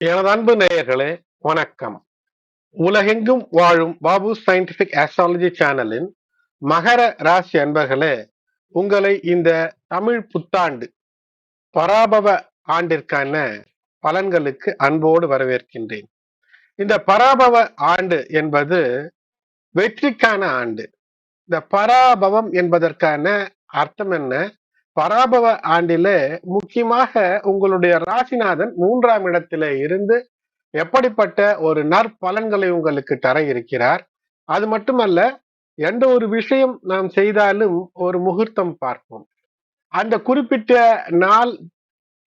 எனது அன்பு நேயர்களே, வணக்கம். உலகெங்கும் வாழும் பாபு சயின்டிபிக் ஆஸ்ட்ராலஜி சேனலின் மகர ராசி அன்பர்களே, உங்களை இந்த தமிழ் புத்தாண்டு பராபவ ஆண்டிற்கான பலன்களுக்கு அன்போடு வரவேற்கின்றேன். இந்த பராபவ ஆண்டு என்பது வெற்றிக்கான ஆண்டு. இந்த பராபவம் என்பதற்கான அர்த்தம் என்ன? பராபவ ஆண்டிலே முக்கியமாக உங்களுடைய ராசிநாதன் 3ஆம் இடத்திலே இருந்து எப்படிப்பட்ட ஒரு நற்பலன்களை உங்களுக்கு தர இருக்கிறார். அது மட்டுமல்ல, எந்த ஒரு விஷயம் நாம் செய்தாலும் ஒரு முகூர்த்தம் பார்ப்போம். அந்த குறிப்பிட்ட நாள்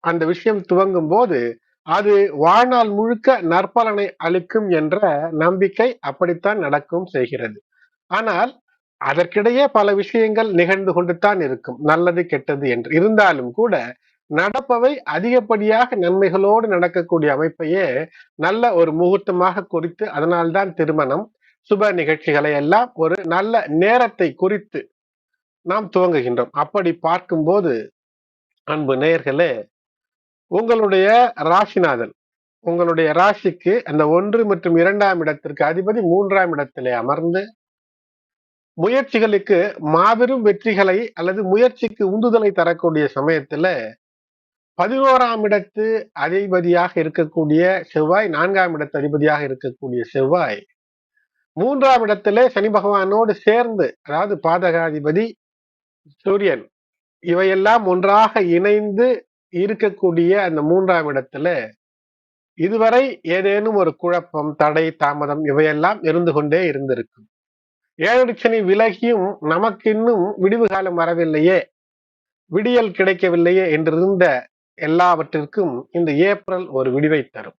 அந்த விஷயம் துவங்கும் போது அது வாழ்நாள் முழுக்க நற்பலனை அளிக்கும் என்ற நம்பிக்கை அப்படித்தான் நடக்கும் செய்கிறது. ஆனால் அதற்கிடையே பல விஷயங்கள் நிகழ்ந்து கொண்டுதான் இருக்கும், நல்லது கெட்டது என்று. இருந்தாலும் கூட நடப்பவை அதிகப்படியாக நன்மைகளோடு நடக்கக்கூடிய அமைப்பையே நல்ல ஒரு முகூர்த்தமாக குறித்து, அதனால்தான் திருமணம், சுப நிகழ்ச்சிகளை எல்லாம் ஒரு நல்ல நேரத்தை குறித்து நாம் துவங்குகின்றோம். அப்படி பார்க்கும்போது அன்பு நேயர்களே, உங்களுடைய ராசிநாதன் உங்களுடைய ராசிக்கு அந்த 1 மற்றும் 2ஆம் இடத்திற்கு அதிபதி 3ஆம் இடத்திலே அமர்ந்து முயற்சிகளுக்கு மாபெரும் வெற்றிகளை அல்லது முயற்சிக்கு உந்துதலை தரக்கூடிய சமயத்துல 11ஆம் இடத்து அதிபதியாக இருக்கக்கூடிய செவ்வாய், 4ஆம் இடத்து அதிபதியாக இருக்கக்கூடிய செவ்வாய் 3ஆம் இடத்திலே சனி பகவானோடு சேர்ந்து, அதாவது பாதகாதிபதி சூரியன், இவையெல்லாம் ஒன்றாக இணைந்து இருக்கக்கூடிய அந்த 3ஆம் இடத்துல இதுவரை ஏதேனும் ஒரு குழப்பம், தடை, தாமதம் இவையெல்லாம் இருந்து கொண்டே இருந்திருக்கும். 7 சனி விலகியும் நமக்கு இன்னும் விடிவு காலம் வரவில்லையே, விடியல் கிடைக்கவில்லையே என்றிருந்த எல்லாவற்றிற்கும் இந்த ஏப்ரல் ஒரு விடிவை தரும்.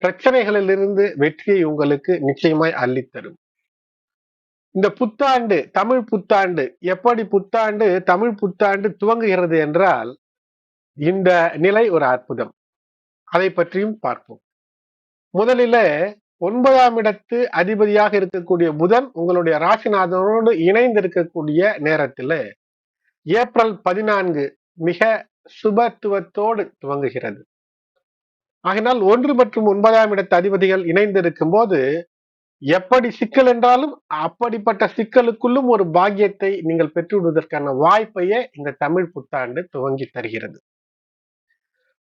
பிரச்சனைகளிலிருந்து வெற்றியை உங்களுக்கு நிச்சயமாய் அள்ளித்தரும். இந்த புத்தாண்டு, தமிழ் புத்தாண்டு, எப்படி புத்தாண்டு, தமிழ் புத்தாண்டு துவங்குகிறது என்றால் இந்த நிலை ஒரு அற்புதம். அதை பற்றியும் பார்ப்போம். முதலில 9ஆம் இடத்து அதிபதியாக இருக்கக்கூடிய புதன் உங்களுடைய ராசிநாதனோடு இணைந்து இருக்கக்கூடிய நேரத்தில் ஏப்ரல் 14 மிக சுபத்துவத்தோடு துவங்குகிறது. ஆகினால் 1 மற்றும் 9ஆம் இடத்து அதிபதிகள் இணைந்திருக்கும் போது எப்படி சிக்கல் என்றாலும் அப்படிப்பட்ட சிக்கலுக்குள்ளும் ஒரு பாக்கியத்தை நீங்கள் பெற்றுவிடுவதற்கான வாய்ப்பையே இந்த தமிழ் புத்தாண்டு துவங்கி தருகிறது.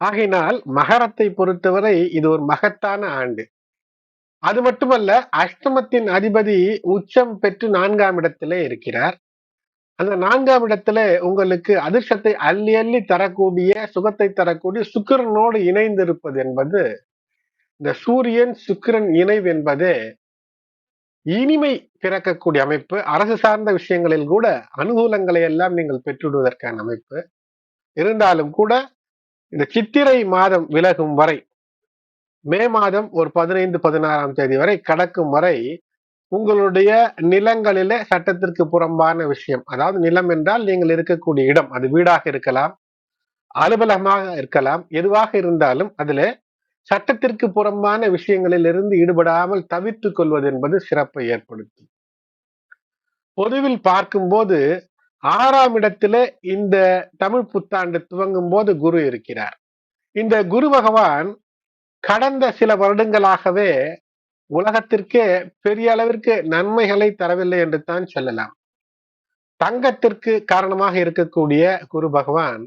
ஆகையினால் மகரத்தை பொறுத்தவரை இது ஒரு மகத்தான ஆண்டு. அது மட்டுமல்ல, அஷ்டமத்தின் அதிபதி உச்சம் பெற்று 4ஆம் இடத்திலே இருக்கிறார். அந்த 4ஆம் இடத்துல உங்களுக்கு அதிர்ஷ்டத்தை அள்ளி அள்ளி தரக்கூடிய, சுகத்தை தரக்கூடிய சுக்கிரனோடு இணைந்திருப்பது என்பது, இந்த சூரியன் சுக்கிரன் இணைவு என்பது இனிமை பிறக்கக்கூடிய அமைப்பு. அரசு சார்ந்த விஷயங்களில் கூட அனுகூலங்களை எல்லாம் நீங்கள் பெற்றுவிடுவதற்கான அமைப்பு. இருந்தாலும் கூட இந்த சித்திரை மாதம் விலகும் வரை, மே மாதம் ஒரு 15, 16ஆம் தேதி வரை கடக்கும் வரை உங்களுடைய நிலங்களிலே சட்டத்திற்கு புறம்பான விஷயம், அதாவது நிலம் என்றால் நீங்கள் இருக்கக்கூடிய இடம், அது வீடாக இருக்கலாம், அலுவலகமாக இருக்கலாம், எதுவாக இருந்தாலும் அதுல சட்டத்திற்கு புறம்பான விஷயங்களில் இருந்து ஈடுபடாமல் தவிர்த்துக் கொள்வது என்பது சிறப்பை ஏற்படுத்தும். பொதுவில் பார்க்கும்போது 6ஆம் இடத்துல இந்த தமிழ் புத்தாண்டு துவங்கும் போது குரு இருக்கிறார். இந்த குரு பகவான் கடந்த சில வருடங்களாகவே உலகத்திற்கே பெரிய அளவிற்கு நன்மைகளை தரவில்லை என்று தான் சொல்லலாம். தங்கத்திற்கு காரணமாக இருக்கக்கூடிய குரு பகவான்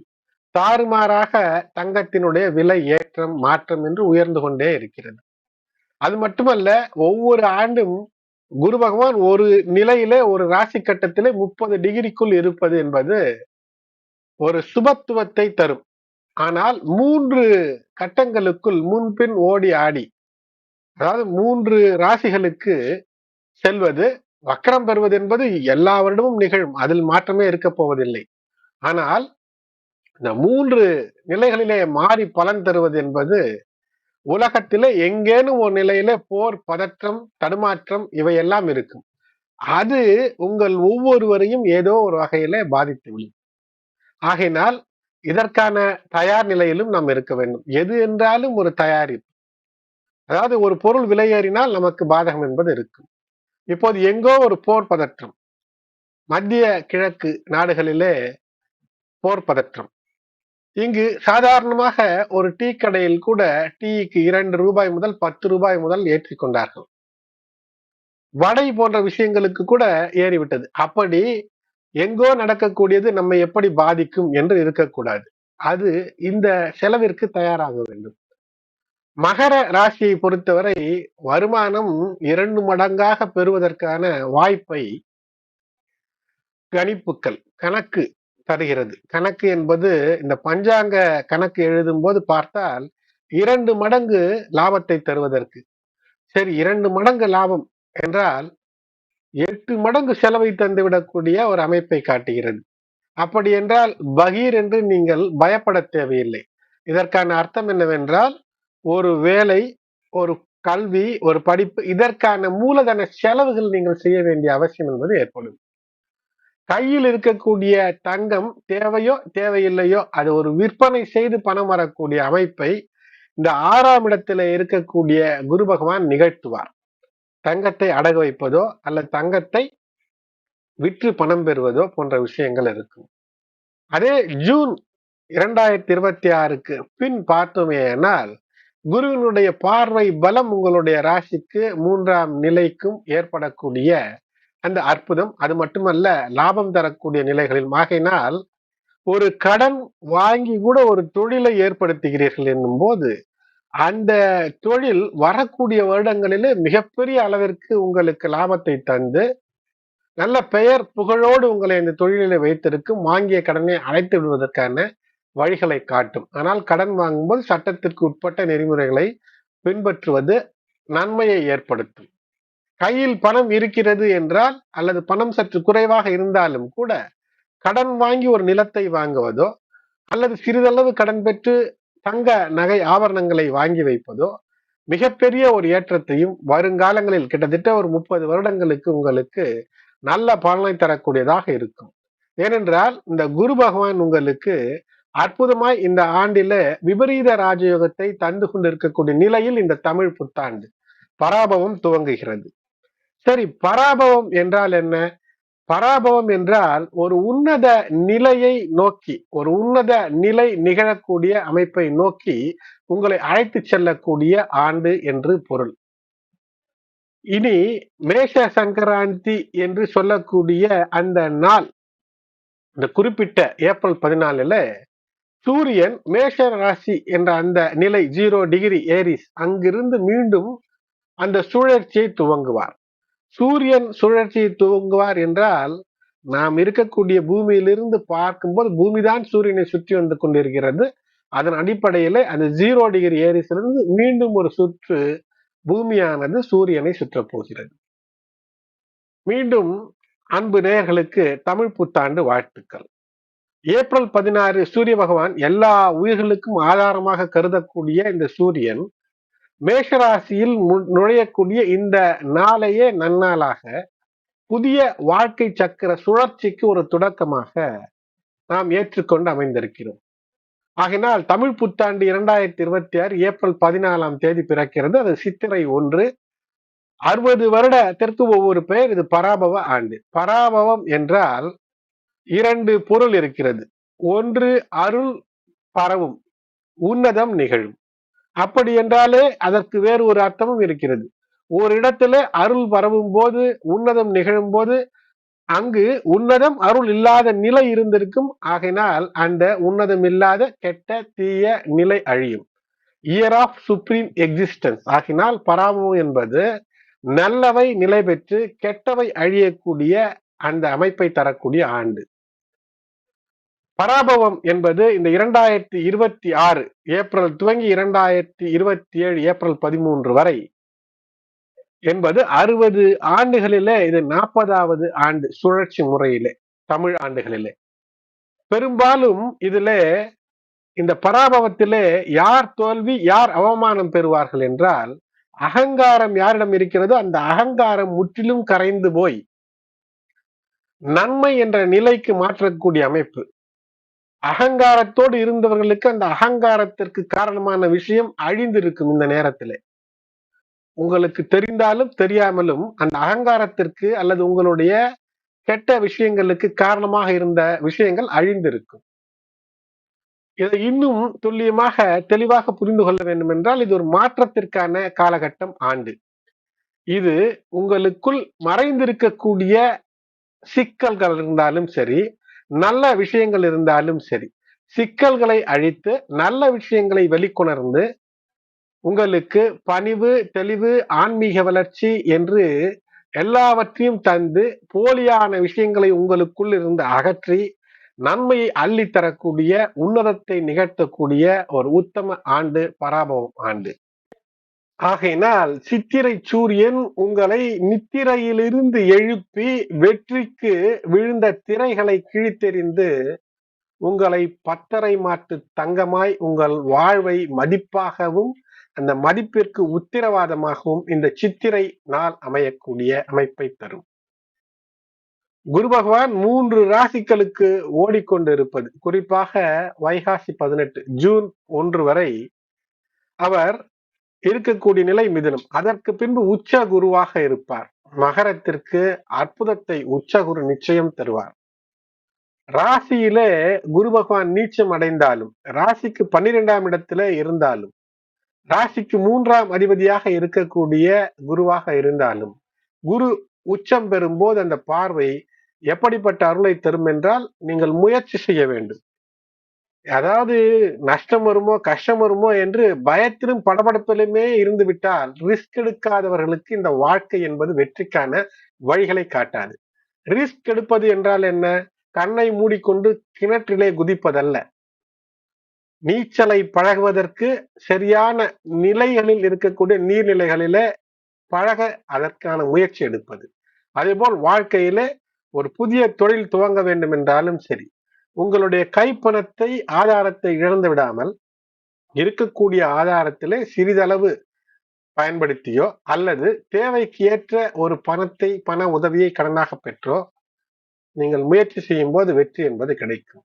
தாறுமாறாக தங்கத்தினுடைய விலை ஏற்றம் மாற்றம் என்று உயர்ந்து கொண்டே இருக்கிறது. அது மட்டுமல்ல, ஒவ்வொரு ஆண்டும் குரு பகவான் ஒரு நிலையிலே, ஒரு ராசி கட்டத்திலே 30 டிகிரிக்குள் இருப்பது என்பது ஒரு சுபத்துவத்தை தரும். ஆனால் 3 கட்டங்களுக்குள் முன்பின் ஓடி ஆடி, அதாவது 3 ராசிகளுக்கு செல்வது, வக்கரம் பெறுவது என்பது எல்லா வருடமும் நிகழும், அதில் மாற்றமே இருக்க போவதில்லை. ஆனால் இந்த 3 நிலைகளிலே மாறி பலன் தருவது என்பது உலகத்திலே எங்கேனும் ஒரு நிலையிலே போர், பதற்றம், தடுமாற்றம் இவையெல்லாம் இருக்கும். அது உங்கள் ஒவ்வொருவரையும் ஏதோ ஒரு வகையிலே பாதித்து விடும். ஆகையினால் இதற்கான தயார் நிலையிலும் நாம் இருக்க வேண்டும். எது என்றாலும் ஒரு தயாரிப்பு, அதாவது ஒரு பொருள் விலையேறினால் நமக்கு பாதகம் என்பது இருக்கும். இப்போது எங்கோ ஒரு போர் பதற்றம், மத்திய கிழக்கு நாடுகளிலே போர் பதற்றம், இங்கு சாதாரணமாக ஒரு டீ கடையில் கூட டீக்கு 2 ரூபாய் முதல் 10 ரூபாய் முதல் ஏற்றிக் கொண்டார்கள். வடை போன்ற விஷயங்களுக்கு கூட ஏறிவிட்டது. அப்படி எங்கோ நடக்கக்கூடியது நம்மை எப்படி பாதிக்கும் என்று இருக்கக்கூடாது. அது இந்த செலவிற்கு தயாராக வேண்டும். மகர ராசியை பொறுத்தவரை வருமானம் 2 மடங்காக பெறுவதற்கான வாய்ப்பை கணிப்புக்கள் கணக்கு தருகிறது. கணக்கு என்பது இந்த பஞ்சாங்க கணக்கு எழுதும் போது பார்த்தால் 2 மடங்கு லாபத்தை தருவதற்கு. சரி, 2 மடங்கு லாபம் என்றால் 8 மடங்கு செலவை தந்துவிடக்கூடிய ஒரு அமைப்பை காட்டுகிறது. அப்படி என்றால் பகீர் என்று நீங்கள் பயப்பட தேவையில்லை. இதற்கான அர்த்தம் என்னவென்றால், ஒரு வேலை, ஒரு கல்வி, ஒரு படிப்பு, இதற்கான மூலதன செலவுகள் நீங்கள் செய்ய வேண்டிய அவசியம் என்பது ஏற்படும். கையில் இருக்கக்கூடிய தங்கம் தேவையோ தேவையில்லையோ அது ஒரு விற்பனை செய்து பணம் வரக்கூடிய அமைப்பை இந்த 6ஆம் இடத்துல இருக்கக்கூடிய குரு பகவான் நிகழ்த்துவார். தங்கத்தை அடகு வைப்பதோ அல்லது தங்கத்தை விற்று பணம் பெறுவதோ போன்ற விஷயங்கள் இருக்கும். அதே ஜூன் 2026க்கு பின் பார்த்தோமேயானால் குருவினுடைய பார்வை பலம் உங்களுடைய ராசிக்கு 3ஆம் நிலைக்கும் ஏற்படக்கூடிய அந்த அற்புதம். அது மட்டுமல்ல, லாபம் தரக்கூடிய நிலைகளில் ஆகையினால் ஒரு கடன் வாங்கி கூட ஒரு தொழிலை ஏற்படுத்துகிறீர்கள் என்னும் போது அந்த தொழில் வரக்கூடிய வருடங்களிலே மிகப்பெரிய அளவிற்கு உங்களுக்கு லாபத்தை தந்து நல்ல பெயர் புகழோடு உங்களை இந்த தொழிலிலே வைத்திருக்கும், வாங்கிய கடனை அடைத்து விடுவதற்கான வழிகளை காட்டும். ஆனால் கடன் வாங்கும்போது சட்டத்திற்கு உட்பட்ட நெறிமுறைகளை பின்பற்றுவது நன்மையை ஏற்படுத்தும். கையில் பணம் இருக்கிறது என்றால் அல்லது பணம் சற்று குறைவாக இருந்தாலும் கூட கடன் வாங்கி ஒரு நிலத்தை வாங்குவதோ அல்லது சிறிதளவு கடன் பெற்று தங்க நகை ஆபரணங்களை வாங்கி வைப்பதோ மிகப்பெரிய ஒரு ஏற்றத்தையும் வருங்காலங்களில் கிட்டத்தட்ட ஒரு 30 வருடங்களுக்கு உங்களுக்கு நல்ல பலனை தரக்கூடியதாக இருக்கும். ஏனென்றால் இந்த குரு பகவான் உங்களுக்கு அற்புதமாய் இந்த ஆண்டில விபரீத ராஜயோகத்தை தந்து கொண்டிருக்கக்கூடிய நிலையில் இந்த தமிழ் புத்தாண்டு பராபவம் துவங்குகிறது. சரி, பராபவம் என்றால் என்ன? பராபவம் என்றால் ஒரு உன்னத நிலையை நோக்கி, ஒரு உன்னத நிலை நிகழக்கூடிய அமைப்பை நோக்கி உங்களை அழைத்து செல்லக்கூடிய ஆண்டு என்று பொருள். இனி மேஷ சங்கராந்தி என்று சொல்லக்கூடிய அந்த நாள், இந்த குறிப்பிட்ட ஏப்ரல் 14ல சூரியன் மேஷ ராசி என்ற அந்த நிலை 0 டிகிரி ஏரிஸ் அங்கிருந்து மீண்டும் அந்த சுழற்சியை துவங்குவார். சூரியன் சுழற்சியை துவங்குவார் என்றால் நாம் இருக்கக்கூடிய பூமியிலிருந்து பார்க்கும்போது பூமிதான் சூரியனை சுற்றி வந்து கொண்டிருக்கிறது. அதன் அடிப்படையில அந்த 0 டிகிரி ஏரிஸிலிருந்து மீண்டும் ஒரு சுற்று பூமியானது சூரியனை சுற்றப் போகிறது. மீண்டும் அன்பு நேயர்களுக்கு தமிழ் புத்தாண்டு வாழ்த்துக்கள். ஏப்ரல் 16 சூரிய பகவான் எல்லா உயிர்களுக்கும் ஆதாரமாக கருதக்கூடிய இந்த சூரியன் மேஷராசியில் நுழையக்கூடிய இந்த நாளையே நன்னாளாக புதிய வாழ்க்கை சக்கர சுழற்சிக்கு ஒரு தொடக்கமாக நாம் ஏற்றுக்கொண்டு அமைந்திருக்கிறோம். ஆகினால் தமிழ் புத்தாண்டு 2026 ஏப்ரல் 14ஆம் தேதி பிறக்கிறது. அது சித்திரை 1. 60 வருடத்திற்கு ஒவ்வொரு பெயர். இது பராபவ ஆண்டு. பராபவம் என்றால் 2 பொருள் இருக்கிறது. ஒன்று அருள் பரவும், உன்னதம் நிகழும். அப்படி என்றாலே அதற்கு வேறு ஒரு அர்த்தமும் இருக்கிறது. ஒரு இடத்துல அருள் பரவும் போது, உன்னதம் நிகழும் போது அங்கு உன்னதம் அருள் இல்லாத நிலை இருந்திருக்கும். ஆகையினால் அந்த உன்னதம் இல்லாத கெட்ட தீய நிலை அழியும். Year of supreme existence. ஆகினால் பராபவம் என்பது நல்லவை நிலை பெற்று கெட்டவை அழியக்கூடிய அந்த அமைப்பை தரக்கூடிய ஆண்டு. பராபவம் என்பது இந்த 2026 ஏப்ரல் துவங்கி 2027 ஏப்ரல் 13 வரை என்பது 60 ஆண்டுகளிலே இது 40வது ஆண்டு சுழற்சி முறையிலே, தமிழ் ஆண்டுகளிலே. பெரும்பாலும் இதிலே இந்த பராபவத்திலே யார் தோல்வி யார் அவமானம் பெறுவார்கள் என்றால், அகங்காரம் யாரிடம் இருக்கிறதோ அந்த அகங்காரம் முற்றிலும் கரைந்து போய் நன்மை என்ற நிலைக்கு மாற்றக்கூடிய அமைப்பு. அகங்காரத்தோடு இருந்தவர்களுக்கு அந்த அகங்காரத்திற்கு காரணமான விஷயம் அழிந்திருக்கும். இந்த நேரத்திலே உங்களுக்கு தெரிந்தாலும் தெரியாமலும் அந்த அகங்காரத்திற்கு அல்லது உங்களுடைய கெட்ட விஷயங்களுக்கு காரணமாக இருந்த விஷயங்கள் அழிந்திருக்கும். இதை இன்னும் துல்லியமாக தெளிவாக புரிந்து கொள்ள வேண்டும் என்றால் இது ஒரு மாற்றத்திற்கான காலகட்டம் ஆண்டு. இது உங்களுக்குள் மறைந்திருக்கக்கூடிய சிக்கல்கள் இருந்தாலும் சரி, நல்ல விஷயங்கள் இருந்தாலும் சரி, சிக்கல்களை அழித்து நல்ல விஷயங்களை வெளிக்கொணர்ந்து உங்களுக்கு பணிவு, தெளிவு, ஆன்மீக வளர்ச்சி என்று எல்லாவற்றையும் தந்து போலியான விஷயங்களை உங்களுக்குள் இருந்து அகற்றி நன்மையை அள்ளி தரக்கூடிய உன்னதத்தை நிகழ்த்தக்கூடிய ஒரு உத்தம ஆண்டு பராபவம் ஆண்டு. ஆகையினால் சித்திரை சூரியன் உங்களை நித்திரையிலிருந்து எழுப்பி வெற்றிக்கு விழுந்த திரைகளை கிழித்தெறிந்து உங்களை பத்தரை மாட்டு தங்கமாய் உங்கள் வாழ்வை மதிப்பாகவும் அந்த மதிப்பிற்கு உத்திரவாதமாகவும் இந்த சித்திரை நாள் அமையக்கூடிய அமைப்பை தரும். குரு பகவான் 3 ராசிகளுக்கு ஓடிக்கொண்டிருப்பது, குறிப்பாக வைகாசி 18 ஜூன் 1 வரை அவர் இருக்கக்கூடிய நிலை மிதுனம். அதற்கு பின்பு உச்ச குருவாக இருப்பார். மகரத்திற்கு அற்புதத்தை உச்ச குரு நிச்சயம் தருவார். ராசியிலே குரு பகவான் நீச்சம் அடைந்தாலும், ராசிக்கு 12ஆம் இடத்திலே இருந்தாலும், ராசிக்கு 3ஆம் அதிபதியாக இருக்கக்கூடிய குருவாக இருந்தாலும், குரு உச்சம் பெறும்போது அந்த பார்வை எப்படிப்பட்ட அருளை தரும் என்றால் நீங்கள் முயற்சி செய்ய வேண்டும். அதாவது நஷ்டம் வருமோ கஷ்டம் வருமோ என்று பயத்திலும் படபடப்பிலுமே இருந்து விட்டால் ரிஸ்க் எடுக்காதவர்களுக்கு இந்த வாழ்க்கை என்பது வெற்றிக்கான வழிகளை காட்டாது. ரிஸ்க் எடுப்பது என்றால் என்ன? கண்ணை மூடிக்கொண்டு கிணற்றிலே குதிப்பதல்ல. நீச்சலை பழகுவதற்கு சரியான நிலைகளில் இருக்கக்கூடிய நீர்நிலைகளிலே பழக அதற்கான முயற்சி எடுப்பது. அதேபோல் வாழ்க்கையிலே ஒரு புதிய தொழில் துவங்க வேண்டும் என்றாலும் சரி, உங்களுடைய கைப்பணத்தை ஆதாரத்தை இழந்து விடாமல் இருக்கக்கூடிய ஆதாரத்திலே சிறிதளவு பயன்படுத்தியோ அல்லது தேவைக்கு ஏற்ற ஒரு பணத்தை பண உதவியை கடனாக பெற்றோ நீங்கள் முயற்சி செய்யும் போது வெற்றி என்பது கிடைக்கும்.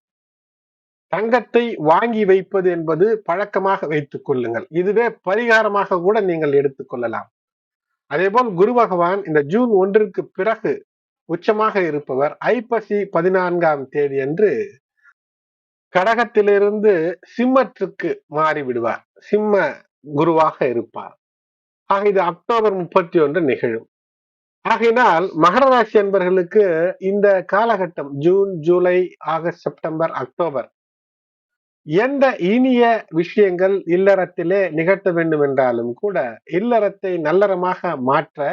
தங்கத்தை வாங்கி வைப்பது என்பது பழக்கமாக வைத்துக் கொள்ளுங்கள். இதுவே பரிகாரமாக கூட நீங்கள் எடுத்துக்கொள்ளலாம். அதேபோல் குரு பகவான் இந்த ஜூன் 1ற்கு பிறகு உச்சமாக இருப்பவர் ஐப்பசி 14ஆம் தேதி அன்று கடகத்திலிருந்து சிம்மத்துக்கு மாறிவிடுவார். சிம்ம குருவாக இருப்பார். ஆக இது அக்டோபர் 31 நிகழும். ஆகையினால் மகர ராசி என்பவர்களுக்கு இந்த காலகட்டம் June, July, August, September, October எந்த இனிய விஷயங்கள் இல்லறத்திலே நிகழ்த்த வேண்டும் என்றாலும் கூட இல்லறத்தை நல்லறமாக மாற்ற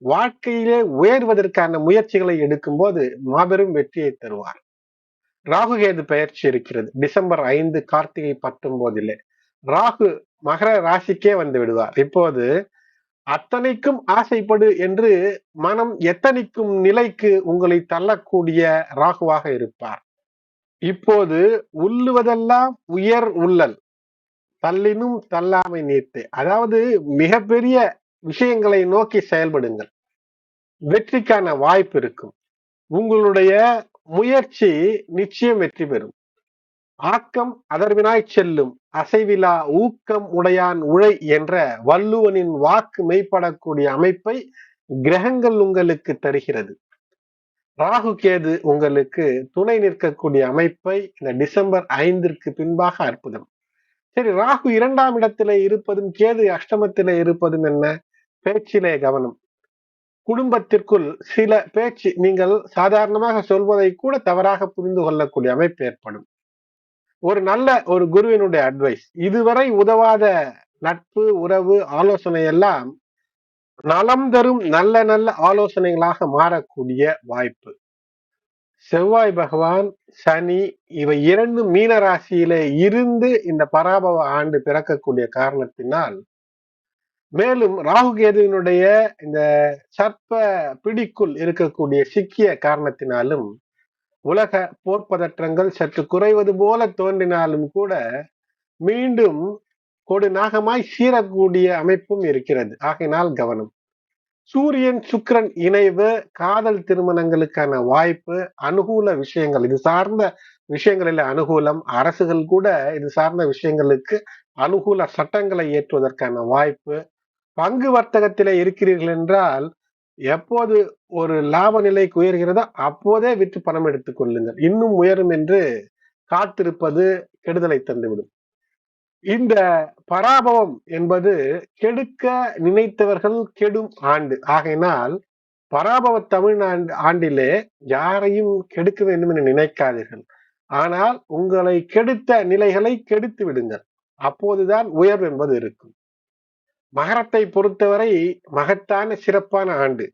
வாழ்க்கையிலே உயர்வதற்கான முயற்சிகளை எடுக்கும் போது மாபெரும் வெற்றியை தருவார். ராகுகேது பெயர்ச்சி இருக்கிறது. டிசம்பர் 5 கார்த்திகை 19 ராகு மகர ராசிக்கே வந்து விடுவார். இப்போது அத்தனைக்கும் ஆசைப்படு என்று மனம் எத்தனைக்கும் நிலைக்கு உங்களை தள்ளக்கூடிய ராகுவாக இருப்பார். இப்போது உள்ளுவதெல்லாம் உயர் உள்ளல், தள்ளினும் தள்ளாமை நீர்த்து. அதாவது மிகப்பெரிய விஷயங்களை நோக்கி செயல்படுங்கள். வெற்றிக்கான வாய்ப்பு இருக்கும். உங்களுடைய முயற்சி நிச்சயம் வெற்றி பெறும். ஆக்கம் அதர்வினாய் செல்லும், அசைவிலா ஊக்கம் உடையான் உழை என்ற வள்ளுவனின் வாக்கு மெய்ப்படக்கூடிய அமைப்பை கிரகங்கள் உங்களுக்கு தருகிறது. ராகு கேது உங்களுக்கு துணை நிற்கக்கூடிய அமைப்பை இந்த டிசம்பர் 5ற்கு பின்பாக அற்புதம். சரி, ராகு 2ஆம் இடத்திலே இருப்பதும் கேது அஷ்டமத்திலே இருப்பதும் என்ன? பேச்சிலே கவனம். குடும்பத்திற்குள் சில பேச்சு நீங்கள் சாதாரணமாக சொல்வதை கூட தவறாக புரிந்து கொள்ளக்கூடிய அமைப்பு ஏற்படும். ஒரு நல்ல ஒரு குருவினுடைய அட்வைஸ், இதுவரை உதவாத நட்பு, உறவு, ஆலோசனை எல்லாம் நலம் தரும் நல்ல நல்ல ஆலோசனைகளாக மாறக்கூடிய வாய்ப்பு. செவ்வாய் பகவான், சனி இவை 2 மீன ராசியிலே இருந்து இந்த பராபவ ஆண்டு பிறக்கக்கூடிய காரணத்தினால், மேலும் ராகு கேதுவினுடைய இந்த சர்ப்ப பிடிக்குள் இருக்கக்கூடிய சிக்கிய காரணத்தினாலும் உலக போர் பதற்றங்கள் சற்று குறைவது போல தோன்றினாலும் கூட மீண்டும் கொடு நாகமாய் சீரக்கூடிய அமைப்பும் இருக்கிறது. ஆகையினால் கவனம். சூரியன் சுக்கிரன் இணைவு காதல் திருமணங்களுக்கான வாய்ப்பு, அனுகூல விஷயங்கள், இது சார்ந்த விஷயங்களில் அனுகூலம், அரசுகள் கூட இது சார்ந்த விஷயங்களுக்கு அனுகூல சட்டங்களை ஏற்றுவதற்கான வாய்ப்பு. பங்கு வர்த்தகத்திலே இருக்கிறீர்கள் என்றால் எப்போது ஒரு லாப நிலைக்கு உயர்கிறதோ அப்போதே விற்று பணம் எடுத்துக் கொள்ளுங்கள். இன்னும் உயரும் என்று காத்திருப்பது கெடுதலை தந்துவிடும். இந்த பராபவம் என்பது கெடுக்க நினைத்தவர்கள் கெடும் ஆண்டு. ஆகையினால் பராபவ ஆண்டிலே யாரையும் கெடுக்க வேண்டும் என்று நினைக்காதீர்கள். ஆனால் உங்களை கெடுத்த நிலைகளை கெடுத்து விடுங்கள். அப்போதுதான் உயர்வு என்பது இருக்கும். மகரத்தை பொறுத்தவரை மகத்தான சிறப்பான ஆண்டு.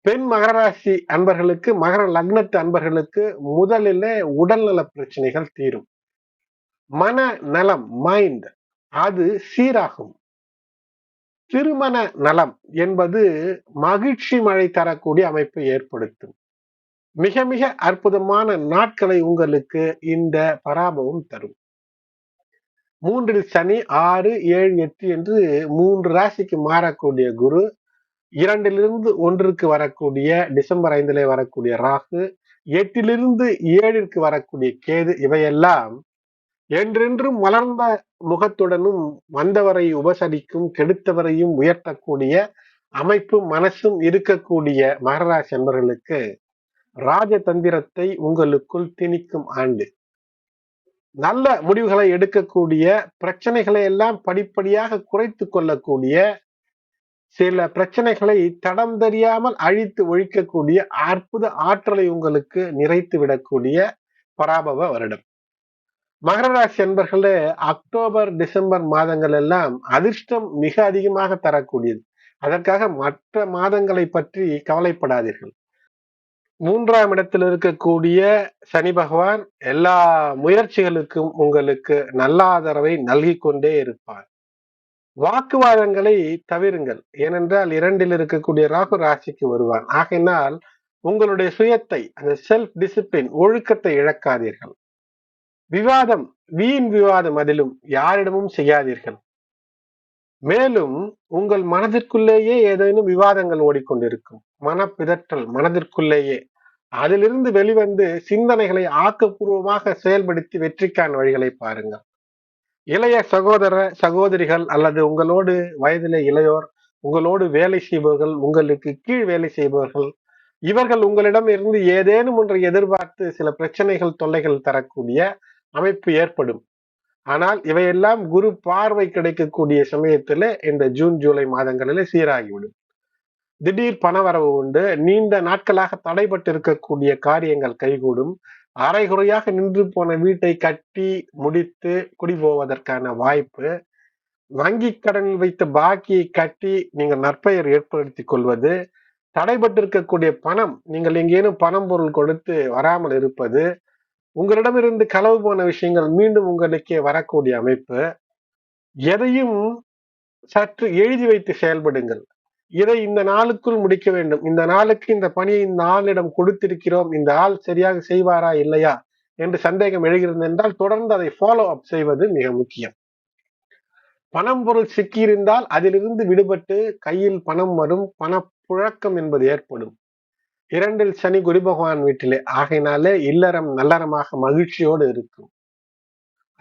பெண் மகர ராசி அன்பர்களுக்கு, மகர லக்னத்து அன்பர்களுக்கு முதலில் உடல்நல பிரச்சனைகள் தீரும். மன நலம், மைண்ட், அது சீராகும். திருமண நலம் என்பது மகிழ்ச்சி மழை தரக்கூடிய அமைப்பை ஏற்படுத்தும். மிக மிக அற்புதமான நாட்களை உங்களுக்கு இந்த பராபவம் தரும். 3 சனி, 6, 7, 8 என்று 3 ராசிக்கு மாறக்கூடிய குரு, 2லிருந்து 1க்கு வரக்கூடிய டிசம்பர் 5 வரக்கூடிய ராகு, 8லிருந்து 7ற்கு வரக்கூடிய கேது, இவையெல்லாம் என்றென்றும் வளர்ந்த முகத்துடனும் வந்தவரை உபசரிக்கும், கெடுத்தவரையும் உயர்த்தக்கூடிய அமைப்பும் மனசும் இருக்கக்கூடிய மகராசி என்பவர்களுக்கு ராஜதந்திரத்தை உங்களுக்குள் திணிக்கும் ஆண்டு. நல்ல முடிவுகளை எடுக்கக்கூடிய, பிரச்சனைகளை எல்லாம் படிப்படியாக குறைத்து கொள்ளக்கூடிய, சில பிரச்சனைகளை தடம் தெரியாமல் அழித்து ஒழிக்கக்கூடிய அற்புத ஆற்றலை உங்களுக்கு நிறைத்து விடக்கூடிய பராபவ வருடம். மகர ராசி என்பர்களே, அக்டோபர் டிசம்பர் மாதங்கள் எல்லாம் அதிர்ஷ்டம் மிக அதிகமாக தரக்கூடியது. அதற்காக மற்ற மாதங்களை பற்றி கவலைப்படாதீர்கள். 3ஆம் இடத்தில் இருக்கக்கூடிய சனி பகவான் எல்லா முயற்சிகளுக்கும் உங்களுக்கு நல்ல ஆதரவை நல்கி கொண்டே இருப்பார். வாக்குவாதங்களை தவிருங்கள். ஏனென்றால் 2ல் இருக்கக்கூடிய ராகு ராசிக்கு வருவான். ஆகையினால் உங்களுடைய சுயத்தை, அந்த செல்ஃப் டிசிப்ளின், ஒழுக்கத்தை இழக்காதீர்கள். விவாதம், வீண் விவாதம் அதிலும் யாரிடமும் செய்யாதீர்கள். மேலும் உங்கள் மனதிற்குள்ளேயே ஏதேனும் விவாதங்கள் ஓடிக்கொண்டிருக்கும். மனப்பிதற்றல் மனதிற்குள்ளேயே. அதிலிருந்து வெளிவந்து சிந்தனைகளை ஆக்கப்பூர்வமாக செயல்படுத்தி வெற்றிக்கான வழிகளை பாருங்கள். இளைய சகோதர சகோதரிகள் அல்லது உங்களோடு வயதிலே இளையோர், உங்களோடு வேலை செய்பவர்கள், உங்களுக்கு கீழ் வேலை செய்பவர்கள், இவர்கள் உங்களிடம் இருந்து ஏதேனும் ஒன்றை எதிர்பார்த்து சில பிரச்சனைகள், தொல்லைகள் தரக்கூடிய அமைப்பு ஏற்படும். ஆனால் இவையெல்லாம் குரு பார்வை கிடைக்கக்கூடிய சமயத்துல இந்த ஜூன் ஜூலை மாதங்களிலே சீராகிவிடும். திடீர் பணவரவு உண்டு. நீண்ட நாட்களாக தடைபட்டு இருக்கக்கூடிய காரியங்கள் கைகூடும். அரைகுறையாக நின்று போன வீட்டை கட்டி முடித்து குடி போவதற்கான வாய்ப்பு. வங்கி கடனில் வைத்த பாக்கியை கட்டி நீங்கள் நற்பெயர் ஏற்படுத்திக் கொள்வது, தடைபட்டிருக்கக்கூடிய பணம், நீங்கள் எங்கேனும் பணம் பொருள் கொடுத்து வராமல் இருப்பது, உங்களிடமிருந்து களவு போன விஷயங்கள் மீண்டும் உங்களுக்கே வரக்கூடிய அமைப்பு. எதையும் சற்று எழுதி வைத்து செயல்படுங்கள். இதை இந்த நாளுக்குள் முடிக்க வேண்டும், இந்த நாளுக்கு இந்த பணியை இந்த ஆளிடம் கொடுத்திருக்கிறோம், இந்த ஆள் சரியாக செய்வாரா இல்லையா என்று சந்தேகம் எழுகிறது என்றால் தொடர்ந்து அதை ஃபாலோ அப் செய்வது மிக முக்கியம். பணம் பொருள் சிக்கியிருந்தால் அதிலிருந்து விடுபட்டு கையில் பணம் வரும், பணப்புழக்கம் என்பது ஏற்படும். 2ல் சனி குரு பகவான் வீட்டிலே. ஆகையினாலே இல்லறம் நல்லறமாக மகிழ்ச்சியோடு இருக்கும்.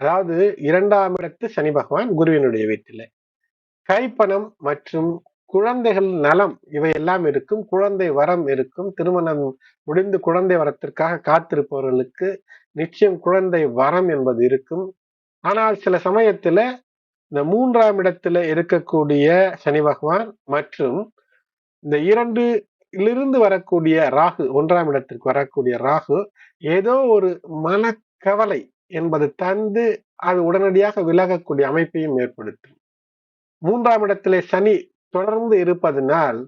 அதாவது 2ஆம் இடத்து சனி பகவான் குருவினுடைய வீட்டிலே. கைப்பணம் மற்றும் குழந்தைகள் நலம் இவையெல்லாம் இருக்கும். குழந்தை வரம் இருக்கும். திருமணம் முடிந்து குழந்தை வரத்திற்காக காத்திருப்பவர்களுக்கு நிச்சயம் குழந்தை வரம் என்பது இருக்கும். ஆனால் சில சமயத்துல இந்த 3ஆம் இடத்துல இருக்கக்கூடிய சனி பகவான் மற்றும் இந்த 2லிருந்து வரக்கூடிய ராகு, 1ஆம் இடத்திற்கு வரக்கூடிய ராகு ஏதோ ஒரு மனக்கவலை என்பது தந்து அது உடனடியாக விலகக்கூடிய அமைப்பையும் ஏற்படுத்தும். 3ஆம் இடத்திலே சனி தொடர்ந்து இருப்பதனால்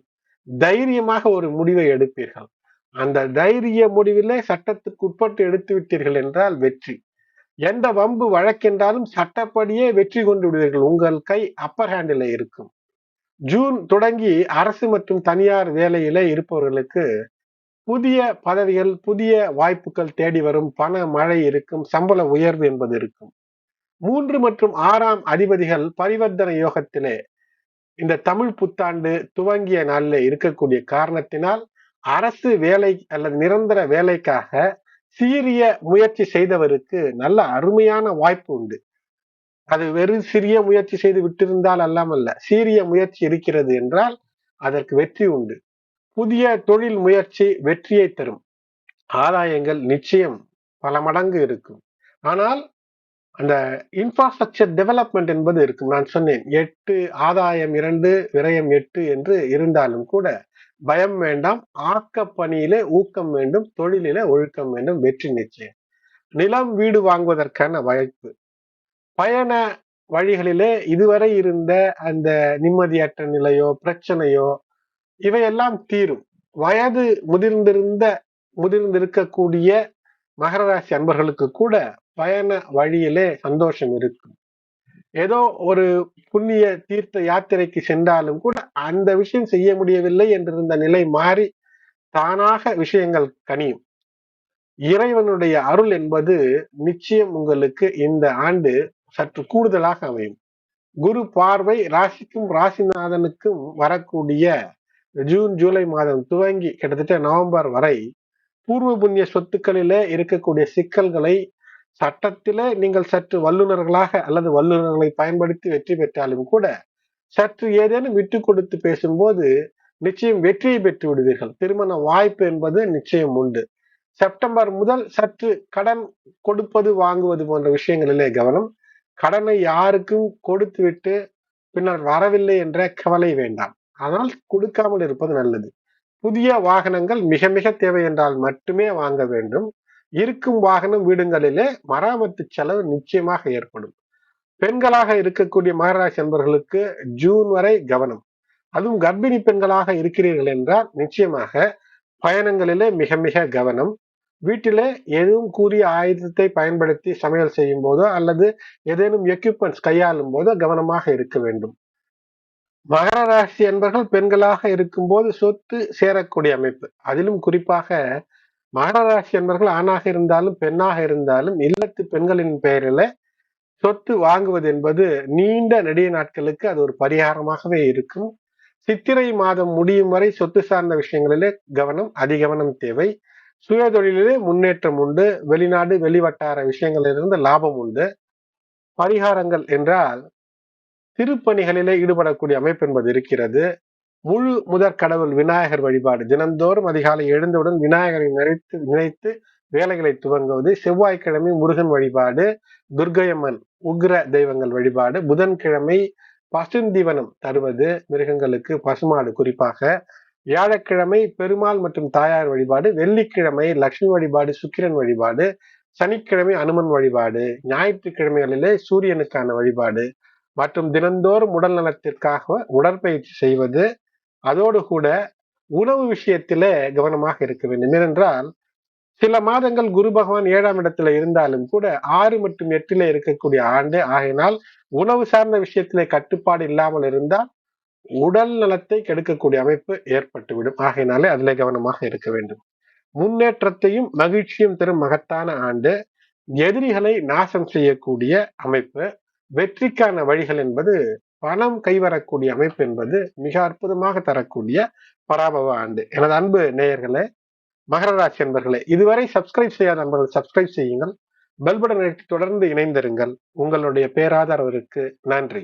தைரியமாக ஒரு முடிவை எடுப்பீர்கள். அந்த தைரிய முடிவிலே சட்டத்துக்கு உட்பட்டு எடுத்து விட்டீர்கள் என்றால் வெற்றி. எந்த வம்பு வழக்கென்றாலும் சட்டப்படியே வெற்றி கொண்டு விடுவீர்கள். உங்கள் கை அப்பர் ஹேண்டில் இருக்கும். ஜூன் தொடங்கி அரசு மற்றும் தனியார் வேலையில இருப்பவர்களுக்கு புதிய பதவிகள், புதிய வாய்ப்புகள் தேடி வரும். பண மழை இருக்கும். சம்பள உயர்வு என்பது இருக்கும். 3 மற்றும் 6ஆம் அதிபதிகள் பரிவர்த்தனை யோகத்திலே இந்த தமிழ் புத்தாண்டு துவங்கிய நாளில் இருக்கக்கூடிய காரணத்தினால் அரசு வேலை அல்லது நிரந்தர வேலைக்காக சீரிய முயற்சி செய்தவருக்கு நல்ல அருமையான வாய்ப்பு உண்டு. அது வெறும் சிறிய முயற்சி செய்து விட்டிருந்தால் அல்லாமல்ல, சீரிய முயற்சி இருக்கிறது என்றால் அதற்கு வெற்றி உண்டு. புதிய தொழில் முயற்சி வெற்றியை தரும். ஆதாயங்கள் நிச்சயம் பல மடங்கு இருக்கும். ஆனால் அந்த இன்ஃப்ராஸ்ட்ரக்சர் டெவலப்மெண்ட் என்பது இருக்கும். நான் சொன்னேன் 8 ஆதாயம் 2 விரயம் 8 என்று இருந்தாலும் கூட பயம் வேண்டாம். ஆக்க பணியிலே ஊக்கம் வேண்டும், தொழிலிலே ஒழுக்கம் வேண்டும், வெற்றி நிச்சயம். நிலம் வீடு வாங்குவதற்கான வாய்ப்பு, பயண வழிகளிலே இதுவரை இருந்த அந்த நிம்மதியற்ற நிலையோ பிரச்சனையோ இவையெல்லாம் தீரும். வயது முதிர்ந்திருக்கக்கூடிய மகர ராசி அன்பர்களுக்கு கூட பயண வழியிலே சந்தோஷம் இருக்கும். ஏதோ ஒரு புண்ணிய தீர்த்த யாத்திரைக்கு சென்றாலும் கூட அந்த விஷயம் செய்ய முடியவில்லை என்றிருந்த நிலை மாறி தானாக விஷயங்கள் கனியும். இறைவனுடைய அருள் என்பது நிச்சயம் உங்களுக்கு இந்த ஆண்டு சற்று கூடுதலாக அமையும். குரு பார்வை ராசிக்கும் ராசிநாதனுக்கும் வரக்கூடிய ஜூன் ஜூலை மாதம் துவங்கி கிட்டத்தட்ட நவம்பர் வரை பூர்வ புண்ணிய சொத்துக்களிலே இருக்கக்கூடிய சிக்கல்களை சட்டத்திலே நீங்கள் சற்று வல்லுநர்களாக அல்லது வல்லுநர்களை பயன்படுத்தி வெற்றி பெற்றாலும் கூட சற்று ஏதேனும் விட்டு கொடுத்து பேசும்போது நிச்சயம் வெற்றியை பெற்று விடுவீர்கள். திருமண வாய்ப்பு என்பது நிச்சயம் உண்டு. செப்டம்பர் முதல் சற்று கடன் கொடுப்பது வாங்குவது போன்ற விஷயங்களிலே கவனம். கடனை யாருக்கும் கொடுத்து விட்டு பின்னர் வரவில்லை என்ற கவலை வேண்டாம். ஆனால் கொடுக்காமல் இருப்பது நல்லது. புதிய வாகனங்கள் மிக மிக தேவை என்றால் மட்டுமே வாங்க வேண்டும். இருக்கும் வாகனம் வீடுகளிலே மராமத்து செலவு நிச்சயமாக ஏற்படும். பெண்களாக இருக்கக்கூடிய மகராசி என்பவர்களுக்கு ஜூன் வரை கவனம். அதுவும் கர்ப்பிணி பெண்களாக இருக்கிறீர்கள் என்றால் நிச்சயமாக பயணங்களிலே மிக மிக கவனம். வீட்டிலே எதுவும் கூறிய ஆயுதத்தை பயன்படுத்தி சமையல் செய்யும் போதோ அல்லது ஏதேனும் எக்யூப்மெண்ட்ஸ் கையாளும் போதோ கவனமாக இருக்க வேண்டும். மகர ராசி என்பவர்கள் பெண்களாக இருக்கும்போது சொத்து சேரக்கூடிய அமைப்பு. அதிலும் குறிப்பாக மகர ராசி என்பவர்கள் ஆணாக இருந்தாலும் பெண்ணாக இருந்தாலும் இல்லத்து பெண்களின் பெயரில சொத்து வாங்குவது என்பது நீண்ட நெடிய நாட்களுக்கு அது ஒரு பரிகாரமாகவே இருக்கும். சித்திரை மாதம் முடியும் வரை சொத்து சார்ந்த விஷயங்களிலே கவனம், அதிகவனம் தேவை. சுய தொழிலிலே முன்னேற்றம் உண்டு. வெளிநாடு வெளிவட்டார விஷயங்களிலிருந்து லாபம் உண்டு. பரிகாரங்கள் என்றால் திருப்பணிகளிலே ஈடுபடக்கூடிய அமைப்பு என்பது இருக்கிறது. முழு முதற் கடவுள் விநாயகர் வழிபாடு. தினந்தோறும் அதிகாலை எழுந்தவுடன் விநாயகரை நினைத்து வேலைகளை துவங்குவது. செவ்வாய்க்கிழமை முருகன் வழிபாடு, துர்க்கையம்மன் உக்ர தெய்வங்கள் வழிபாடு. புதன்கிழமை பசுந்தீவனம் தருவது மிருகங்களுக்கு, பசுமாடு குறிப்பாக. வியாழக்கிழமை பெருமாள் மற்றும் தாயார் வழிபாடு. வெள்ளிக்கிழமை லட்சுமி வழிபாடு, சுக்கிரன் வழிபாடு. சனிக்கிழமை அனுமன் வழிபாடு. ஞாயிற்றுக்கிழமைகளிலே சூரியனுக்கான வழிபாடு மற்றும் தினந்தோறும் உடல் நலத்திற்காக உடற்பயிற்சி செய்வது. அதோடு கூட உணவு விஷயத்திலே கவனமாக இருக்க வேண்டும். ஏனென்றால் சில மாதங்கள் குரு பகவான் 7ஆம் இடத்துல இருந்தாலும் கூட 6 மற்றும் 8 இருக்கக்கூடிய ஆண்டு ஆகையினால் உணவு சார்ந்த விஷயத்திலே கட்டுப்பாடு இல்லாமல் இருந்தால் உடல் நலத்தை கெடுக்கக்கூடிய அமைப்பு ஏற்பட்டுவிடும். ஆகையினாலே அதிலே கவனமாக இருக்க வேண்டும். முன்னேற்றத்தையும் மகிழ்ச்சியும் தரும் மகத்தான ஆண்டு. எதிரிகளை நாசம் செய்யக்கூடிய அமைப்பு. வெற்றிக்கான வழிகள் என்பது பணம் கைவரக்கூடிய அமைப்பு என்பது மிக அற்புதமாக தரக்கூடிய பராபவ ஆண்டு. எனது அன்பு நேயர்களே, மகர ராசி அன்பர்களே, இதுவரை சப்ஸ்கிரைப் செய்யாத நண்பர்கள் சப்ஸ்கிரைப் செய்யுங்கள். பெல் பட்டன் அழுத்தி தொடர்ந்து இணைந்திருங்கள். உங்களுடைய பேராதரவிற்கு நன்றி.